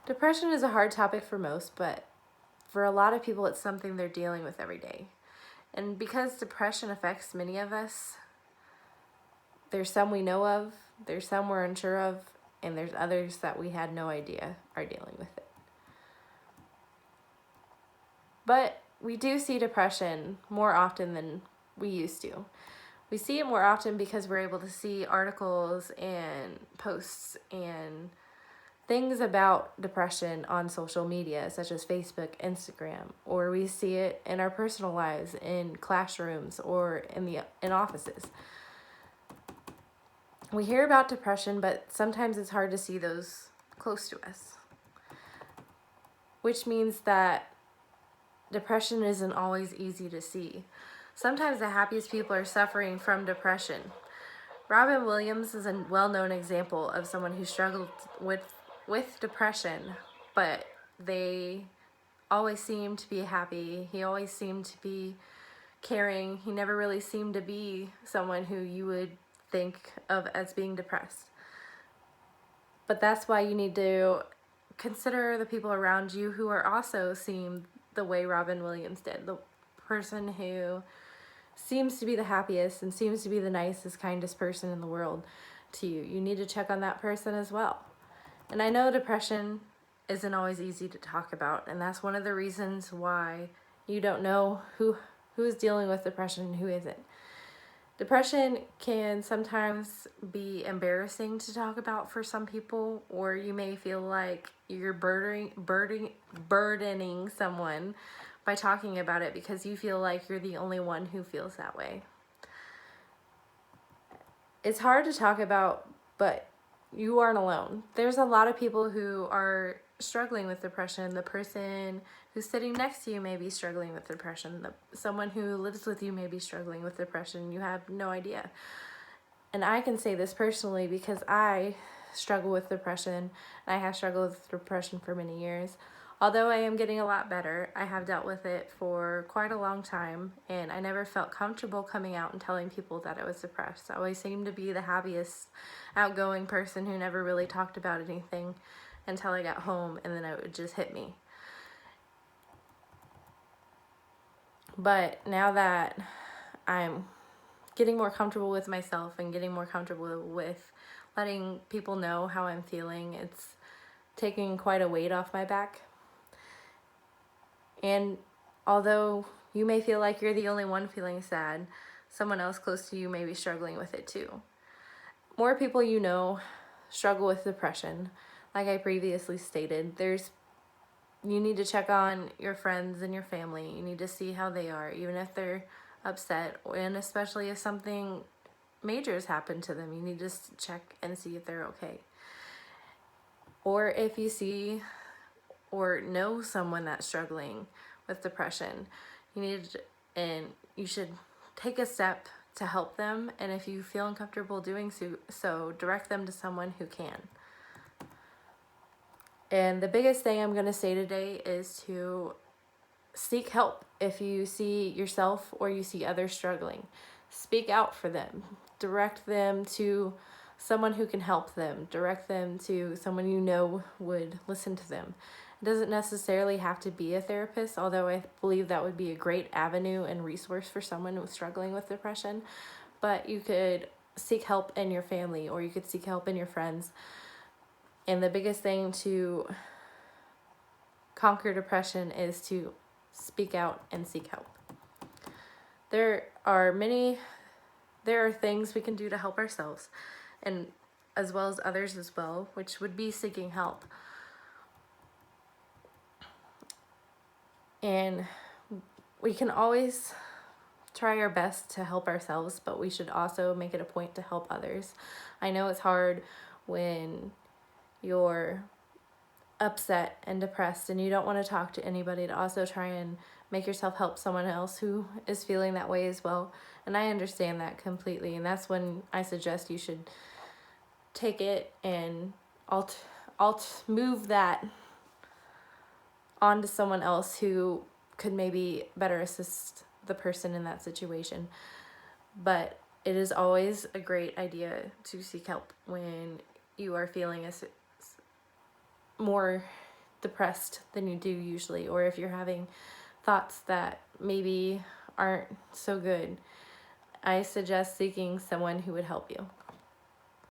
Depression is a hard topic for most, but for a lot of people, it's something they're dealing with every day. And because depression affects many of us, there's some we know of, there's some we're unsure of, and there's others that we had no idea are dealing with it. But we do see depression more often than we used to. We see it more often because we're able to see articles and posts and things about depression on social media, such as Facebook, Instagram, or we see it in our personal lives, in classrooms, or in offices. We hear about depression, but sometimes it's hard to see those close to us, which means that depression isn't always easy to see. Sometimes the happiest people are suffering from depression. Robin Williams is a well-known example of someone who struggled with depression, but they always seemed to be happy. He always seemed to be caring. He never really seemed to be someone who you would think of as being depressed. But that's why you need to consider the people around you who are also seeing the way Robin Williams did. The person who seems to be the happiest and seems to be the nicest, kindest person in the world to you. You need to check on that person as well. And I know depression isn't always easy to talk about, and that's one of the reasons why you don't know who is dealing with depression and who isn't. Depression can sometimes be embarrassing to talk about for some people, or you may feel like you're burdening someone by talking about it because you feel like you're the only one who feels that way. It's hard to talk about, but you aren't alone. There's a lot of people who are struggling with depression. The person who's sitting next to you may be struggling with depression. Someone who lives with you may be struggling with depression. You have no idea. And I can say this personally because I struggle with depression, and I have struggled with depression for many years. Although I am getting a lot better, I have dealt with it for quite a long time, and I never felt comfortable coming out and telling people that I was depressed. I always seemed to be the happiest, outgoing person who never really talked about anything until I got home, and then it would just hit me. But now that I'm getting more comfortable with myself and getting more comfortable with letting people know how I'm feeling, it's taking quite a weight off my back. And although you may feel like you're the only one feeling sad, someone else close to you may be struggling with it too. More people you know struggle with depression. Like I previously stated, you need to check on your friends and your family. You need to see how they are, even if they're upset, and especially if something major has happened to them. You need to check and see if they're okay. Or if you see or know someone that's struggling with depression, you should take a step to help them, and if you feel uncomfortable doing so, direct them to someone who can. And the biggest thing I'm going to say today is to seek help. If you see yourself or you see others struggling, speak out for them. Direct them to someone who can help them. Direct them to someone you know would listen to them. It doesn't necessarily have to be a therapist, although I believe that would be a great avenue and resource for someone who's struggling with depression. But you could seek help in your family, or you could seek help in your friends. And the biggest thing to conquer depression is to speak out and seek help. There are things we can do to help ourselves, and as well as others as well, which would be seeking help. And we can always try our best to help ourselves, but we should also make it a point to help others. I know it's hard when you're upset and depressed and you don't want to talk to anybody, to also try and make yourself help someone else who is feeling that way as well. And I understand that completely, and that's when I suggest you should take it and move that onto someone else who could maybe better assist the person in that situation. But it is always a great idea to seek help when you are feeling more depressed than you do usually, or if you're having thoughts that maybe aren't so good, I suggest seeking someone who would help you.